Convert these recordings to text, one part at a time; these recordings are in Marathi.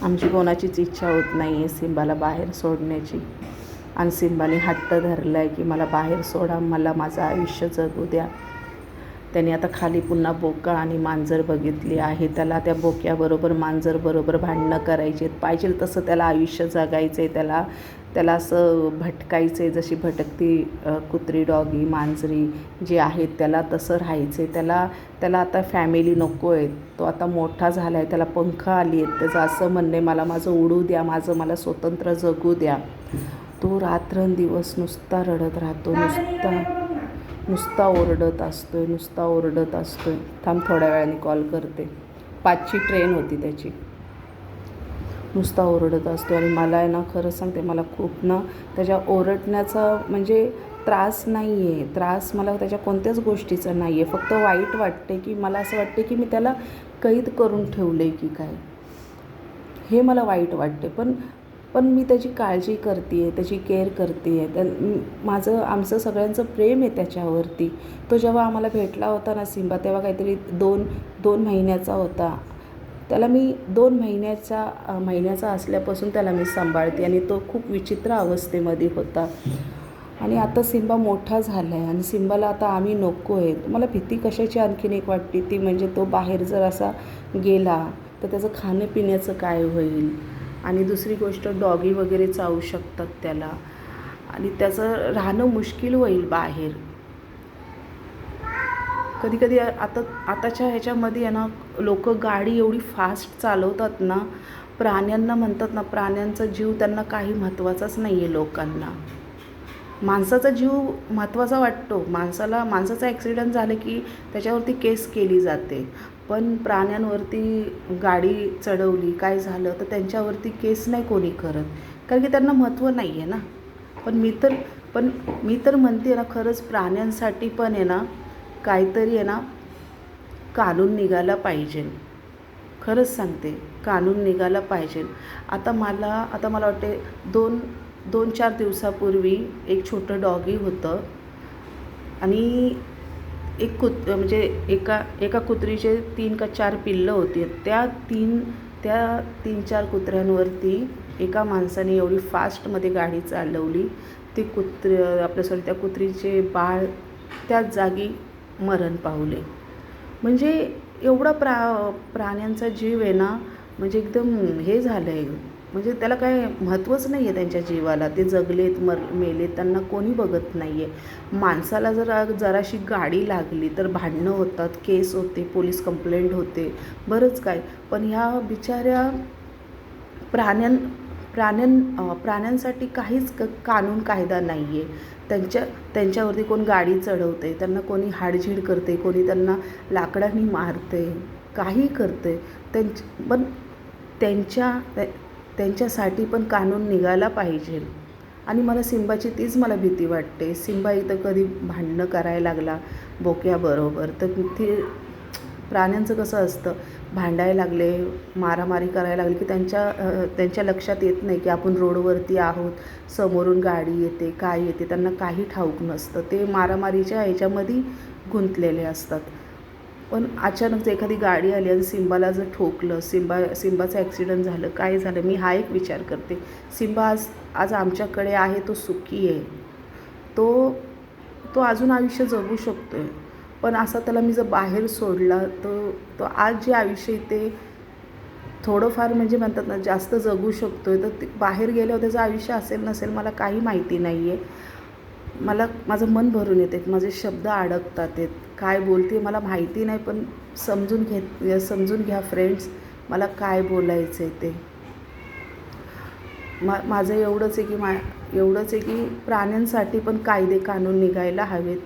आमची कोणाचीच इच्छा होत नाही आहे सिम्बाला बाहेर सोडण्याची. आणि सिम्बाने हट्ट धरला आहे की मला बाहेर सोडा, मला माझं आयुष्य जगू द्या. त्याने आता खाली पुन्हा बोका आणि मांजर बघितली आहे. त्याला त्या बोक्याबरोबर मांजरबरोबर भांडणं करायची आहेत. पाहिजे तसं त्याला आयुष्य जगायचं आहे. त्याला असं भटकायचं आहे, जशी भटकती कुत्री, डॉगी, मांजरी जी आहेत त्याला तसं राहायचं आहे. त्याला आता फॅमिली नको आहे. तो आता मोठा झाला आहे, त्याला पंख आली आहेत. त्याचं असं म्हणणं आहे, मला माझं उडू द्या, मला स्वतंत्र जगू द्या. तो रात्रंदिवस नुसता रडत राहतो, नुसता ओरडत असतोय. थांब, थोड्या वेळाने कॉल करते. 5ची ट्रेन होती त्याची. नुसता ओरडत असतो आणि मला आहे ना, खरं सांगते, मला खूप ना त्याच्या ओरडण्याचा म्हणजे त्रास नाही आहे. त्रास मला त्याच्या कोणत्याच गोष्टीचा नाही आहे. फक्त वाईट वाटते की मला असं वाटते की मी त्याला कैद करून ठेवले की काय, हे मला वाईट वाटते. पण मी त्याची काळजी करते आहे, त्याची केअर करते आहे. आमचं सगळ्यांचं प्रेम आहे त्याच्यावरती. तो जेव्हा आम्हाला भेटला होता ना सिम्बा, तेव्हा काहीतरी दोन महिन्याचा होता. त्याला मी 2 महिन्याचा असल्यापासून त्याला मी सांभाळते आणि तो खूप विचित्र अवस्थेमध्ये होता. आणि आता सिम्बा मोठा झाला आहे आणि सिम्बाला आता आम्ही नको आहे. मला भीती कशाची आणखीन एक वाटते, ती म्हणजे तो बाहेर जर असा गेला तर त्याचं खाणंपिण्याचं काय होईल. आणि दुसरी गोष्ट, डॉगी वगैरे चावू शकतात त्याला आणि त्याचं राहणं मुश्किल होईल बाहेर. कधी आताच्या ह्याच्यामध्ये आहे ना, लोक गाडी एवढी फास्ट चालवतात ना, प्राण्यांना म्हणतात ना, प्राण्यांचा जीव त्यांना काही महत्त्वाचाच नाही आहे लोकांना. माणसाचा जीव महत्त्वाचा वाटतो. माणसाचा ॲक्सिडेंट झालं की त्याच्यावरती केस केली जाते. पण प्राण्यांवरती गाडी चढवली, काय झालं तर त्यांच्यावरती केस नाही कोणी करत, कारण की त्यांना महत्त्व नाही आहे ना. पण मी तर म्हणते ना, खरंच प्राण्यांसाठी पण आहे ना काहीतरी आहे ना कानून निघाला पाहिजे. खरंच सांगते, कानून निघाला पाहिजे. आता मला वाटते 2-4 दिवसापूर्वी एक छोटं डॉगी होतं आणि म्हणजे एका कुत्रीचे 3 का 4 पिल्लं होती. त्या 3-4 कुत्र्यांवरती एका माणसाने एवढी फास्टमध्ये गाडी चालवली, त्या कुत्रीचे बाळ त्याच जागी मरण पावले. म्हणजे एवढा प्राण्यांचा जीव आहे ना, म्हणजे एकदम हे झालं आहे. म्हणजे त्याला काय महत्त्वच नाही आहे त्यांच्या जीवाला. ते जगलेत मेलेत, त्यांना कोणी बघत नाही आहे. माणसाला जराशी गाडी लागली तर भांडणं होतात, केस होते, पोलीस कंप्लेंट होते, बरंच काय. पण ह्या बिचाऱ्या प्राण्यांसाठी काहीच कानून कायदा नाही आहे. त्यांच्यावरती कोण गाडी चढवते, त्यांना कोणी हाडझीड करते, कोणी त्यांना लाकडाने मारते, काही करते. पण त्यांच्यासाठी पण कानून निघाला पाहिजे. आणि मला सिम्बाची तीच भीती वाटते. सिम्बा इथं कधी भांडणं करायला लागला बोक्याबरोबर तर प्राण्यांचं कसं असतं, भांडायला लागले, मारामारी करायला लागले की त्यांच्या लक्षात येत नाही की आपण रोडवरती आहोत, समोरून गाडी येते, काय येते, त्यांना काही ठाऊक नसतं. ते मारामारीच्या ह्याच्यामध्ये गुंतलेले असतात. पण अचानक एखादी गाडी आली आणि सिम्बाला जर ठोकलं, सिम्बाचं ॲक्सिडेंट झालं, काय झालं, मी हा एक विचार करते. सिम्बा आज आमच्याकडे आहे, तो सुखी आहे, तो अजून आयुष्य जगू शकतो आहे. पण असा त्याला मी जर बाहेर सोडला तर तो आज जे आयुष्य ते थोडंफार म्हणजे म्हणतात ना जास्त जगू शकतो आहे, तर ते बाहेर गेल्यावर त्याचं आयुष्य असेल नसेल मला काही माहिती नाही आहे. माझं मन भरून येते, माझे शब्द अडकतात आहेत, काय बोलते मला माहिती नाही. पण समजून घ्या फ्रेंड्स, मला काय बोलायचं आहे ते. माझं एवढंच आहे की प्राण्यांसाठी पण कायदे कानून निघायला हवेत.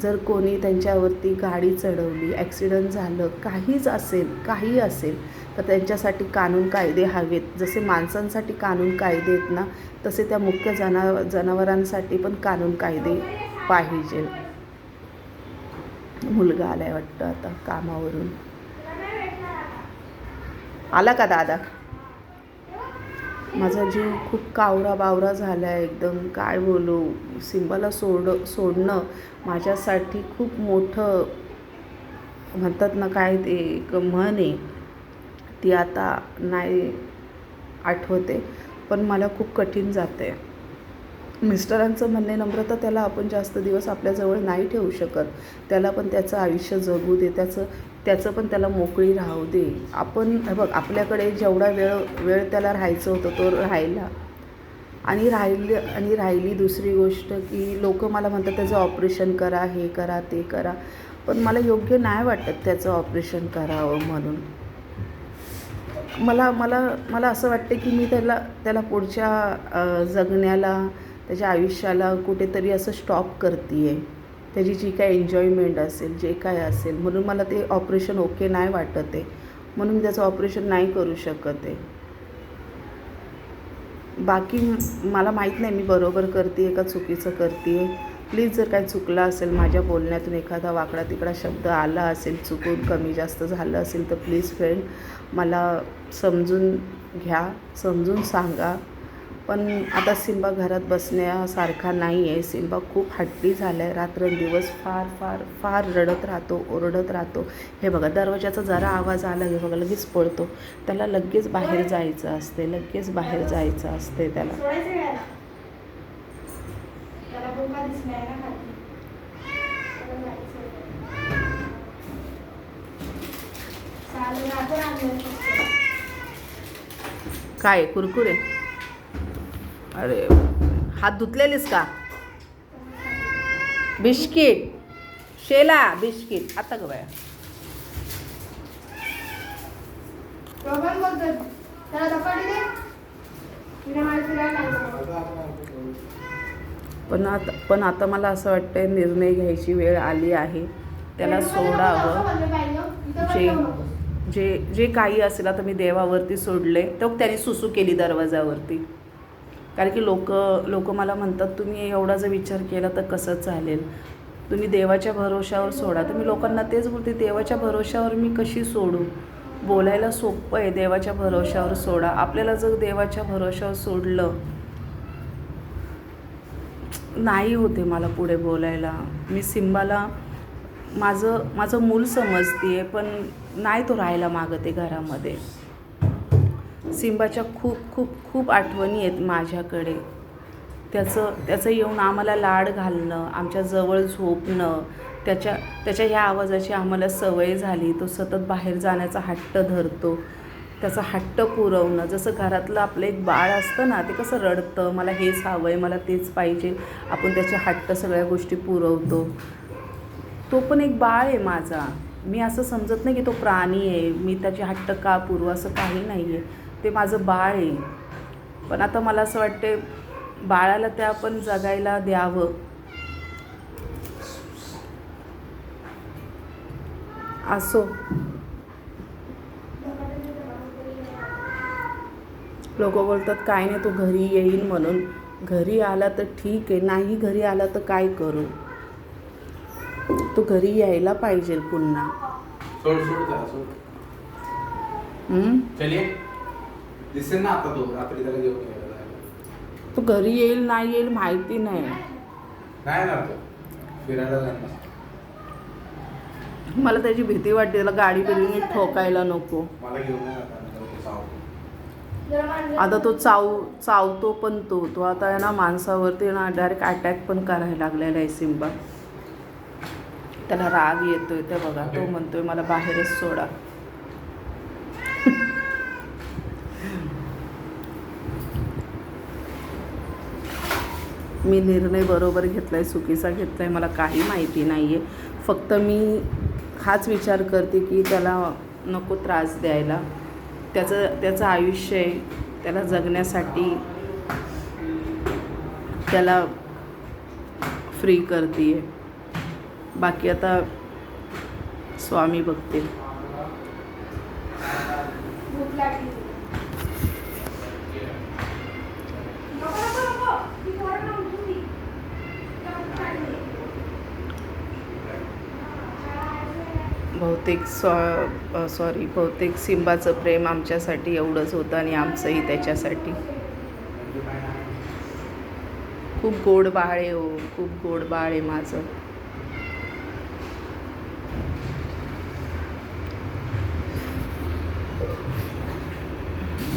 जर कोणी त्यांच्यावरती गाडी चढवली, ॲक्सिडेंट झालं, काही असेल तर त्यांच्यासाठी कानून कायदे हवेत. जसे माणसांसाठी कानून कायदे आहेत ना, तसे त्या मुख्य जनावरांसाठी पण कानून कायदे पाहिजे. मुलगा आलाय वाटतं आता कामावरून. आला का दादा? माझा जीव खूप कावरा झाला आहे एकदम, काय बोलू. सिम्बाला सोडणं माझ्यासाठी खूप मोठं म्हणतात ना, काय ते एक म्हण आहे ती आता नाही आठवते, पण मला खूप कठीण जाते. मिस्टरांचं म्हणणे, नम्रता त्याला आपण जास्त दिवस आपल्याजवळ नाही ठेवू शकत, त्याला पण त्याचं आयुष्य जगू दे, त्याचं पण त्याला मोकळी राहू दे. आपण बघ, आपल्याकडे जेवढा वेळ त्याला राहायचं होतं तो राहिला. आणि राहिली दुसरी गोष्ट की लोक मला म्हणतात त्याचं ऑपरेशन करा, हे करा, ते करा, पण मला योग्य नाही वाटत त्याचं ऑपरेशन करावं म्हणून. मला असं वाटतं की मी त्याला पुढच्या जगण्याला, त्याच्या आयुष्याला कुठेतरी असं स्टॉप करते आहे. त्याची जी काय एन्जॉयमेंट असेल, जे काय असेल, म्हणून मला ते ऑपरेशन ओके नाही वाटत आहे, म्हणून मी त्याचं ऑपरेशन नाही करू शकत आहे. बाकी मला माहीत नाही मी बरोबर करते आहे का चुकीचं करते आहे. प्लीज जर काही चुकलं असेल, माझ्या बोलण्यातून एखादा वाकडा तिकडा शब्द आला असेल, चुकून कमी जास्त झालं असेल, तर प्लीज फ्रेंड मला समजून घ्या, समजून सांगा. पण आता सिम्बा घरात बसण्यासारखा नाही आहे. सिम्बा खूप हट्टी झाला आहे. रात्रंदिवस फार फार फार रडत राहतो, ओरडत राहतो. हे बघा, दरवाजाचा जरा आवाज आला की बघा लगेच पळतो. त्याला लगेच बाहेर जायचं असते, लगेच बाहेर जायचं असते त्याला. काय कुरकुरे? अरे, हात धुतलेलीस का? बिस्किट, शेला बिस्किट. आता ग बाया, पण आता मला असं वाटतं निर्णय घ्यायची वेळ आली आहे. त्याला सोडावं. जे काही असेल, आता मी देवावरती सोडले, तर त्याने सुसू केली दरवाजावरती. कारण की लोक मला म्हणतात, तुम्ही एवढा जर विचार केला तर कसं चालेल, तुम्ही देवाच्या भरोश्यावर सोडा. तर मी लोकांना तेच बोलते, देवाच्या भरोश्यावर मी कशी सोडू? बोलायला सोपं आहे, देवाच्या भरोश्यावर सोडा. आपल्याला जर देवाच्या भरोश्यावर सोडलं, नाही होते मला पुढे बोलायला. मी सिम्बाला माझं मूल समजते आहे, पण नाही तो राहायला मागत आहे घरामध्ये. सिम्बाच्या खूप खूप खूप आठवणी आहेत माझ्याकडे. त्याचं येऊन आम्हाला लाड घालणं, आमच्या जवळ झोपणं, त्याच्या ह्या आवाजाची आम्हाला सवय झाली. तो सतत बाहेर जाण्याचा हट्ट धरतो, त्याचा हट्ट पुरवणं. जसं घरातलं आपलं एक बाळ असतं ना, ते कसं रडतं, मला हेच हवं आहे, मला तेच पाहिजे, आपण त्याचे हट्ट सगळ्या गोष्टी पुरवतो. तो पण एक बाळ आहे माझा. मी असं समजत नाही की तो प्राणी आहे, मी त्याचे हट्ट का पुरवू, असं काही नाही आहे. ते माझं बाळ आहे. पण आता मला असं वाटते बाळाला ते आपण जगायला द्यावं. असो, लोक बोलतात काय नाही तो घरी येईल म्हणून. घरी आला तर ठीक आहे, नाही घरी आला तर काय करू? तो घरी यायला पाहिजे पुन्हा. दिसेल ना आता, तो रात्री त्याला घेऊन गेला. तो घरी येईल नाही येईल माहिती नाही. नाही ना, तो फिरायला जाणार. मला त्याची भीती वाटते, त्याला गाडी बिडीने ठोकायला नको. मला घेऊन आता तो चावतो पण तो आता आहे ना माणसावरती ना डायरेक्ट अटॅक पण करायला लागलेला आहे सिम्बा. त्याला राग येतोय ते बघा. तो म्हणतोय मला बाहेरच सोडा. मी निर्णय बरोबर घेतलाय, चुकीचा घेतलाय, मला काही माहिती नाही आहे. फक्त मी हाच विचार करते की त्याला नको त्रास द्यायला. त्याचं आयुष्य आहे, त्याला जगण्यासाठी त्याला फ्री करते आहे. बाकी आता स्वामी बघतील. बहुतेक सिम्बाचं प्रेम आमच्यासाठी एवढंच होतं आणि आमचंही त्याच्यासाठी. खूप गोड बाळ आहे हो, खूप गोड बाळ आहे माझं.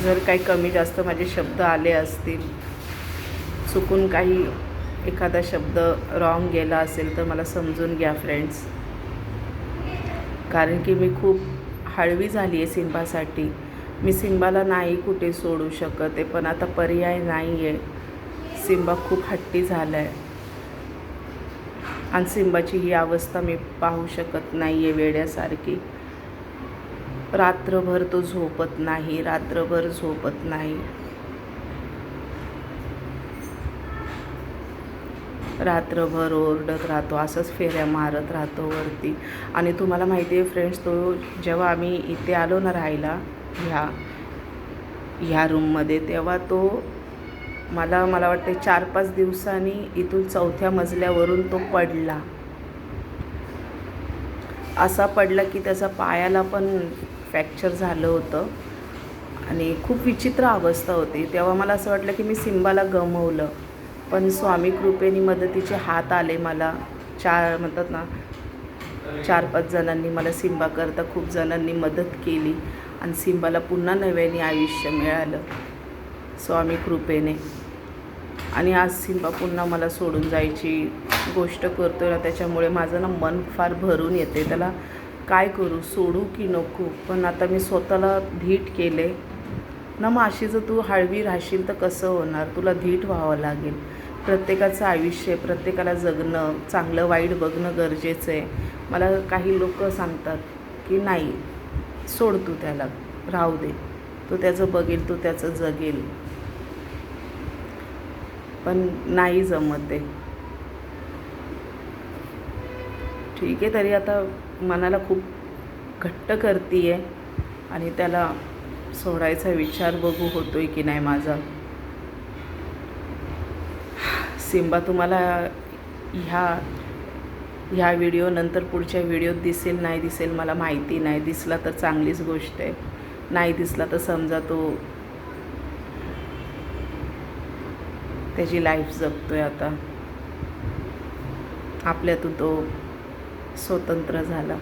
जर काही कमी जास्त माझे शब्द आले असतील, चुकून काही एखादा शब्द रॉंग गेला असेल तर मला समजून घ्या फ्रेंड्स. कारण की मी खूप हळवी झाली आहे सिम्बासाठी. मी सिम्बाला नाही कुठे सोडू शकत आहे, पण आता पर्याय नाही आहे. सिम्बा खूप हट्टी झाला आहे आणि सिम्बाची ही अवस्था मी पाहू शकत नाही आहे वेड्यासारखी. रात्रभर तो झोपत नाही, रात्रभर झोपत नाही. रात्रभर ओरडत राहतो, असंच फेऱ्या मारत राहतो वरती. आणि तुम्हाला माहिती आहे फ्रेंड्स, तो जेव्हा आम्ही इथे आलो ना राहायला ह्या रूममध्ये, तेव्हा तो मला वाटते 4-5 दिवसांनी इथून 4थ्या मजल्यावरून तो पडला. असा पडला की त्याचा पायाला पण फ्रॅक्चर झालं होतं आणि खूप विचित्र अवस्था होती. तेव्हा मला असं वाटलं की मी सिम्बाला गमावलं. पण स्वामी कृपेने मदतीचे हात आले मला. म्हणतात ना, 4-5 जणांनी मला सिम्बाकरता खूप जणांनी मदत केली आणि सिम्बाला पुन्हा नव्याने आयुष्य मिळालं स्वामी कृपेने. आणि आज सिम्बा पुन्हा मला सोडून जायची गोष्ट करतो ना, त्याच्यामुळे माझं ना मन फार भरून येते. त्याला काय करू, सोडू की नको. पण आता मी स्वतःला धीट केले ना. मग अशी जर तू हळवी राहशील तर कसं होणार. तुला धीट व्हावं लागेल. प्रत्येकाचं आयुष्य, प्रत्येकाला जगणं, चांगलं वाईट बघणं गरजेचं आहे. मला काही लोक सांगतात की नाही, सोड तू त्याला, राहू दे, तो त्याचं बघेल, तो त्याचं जगेल. पण नाही जमत आहे. ठीक आहे, तरी आता मनाला खूप घट्ट करते आहे आणि त्याला सोडायचा विचार बघू होतोय की नाही माझा. सिम्बा तुम्हाला ह्या व्हिडिओनंतर पुढच्या व्हिडिओत दिसेल नाही दिसेल मला माहिती नाही. दिसला तर चांगलीच गोष्ट आहे, नाही दिसला तर समजा तो त्याची लाईफ जगतोय आता. आपल्यातून तो स्वतंत्र झाला.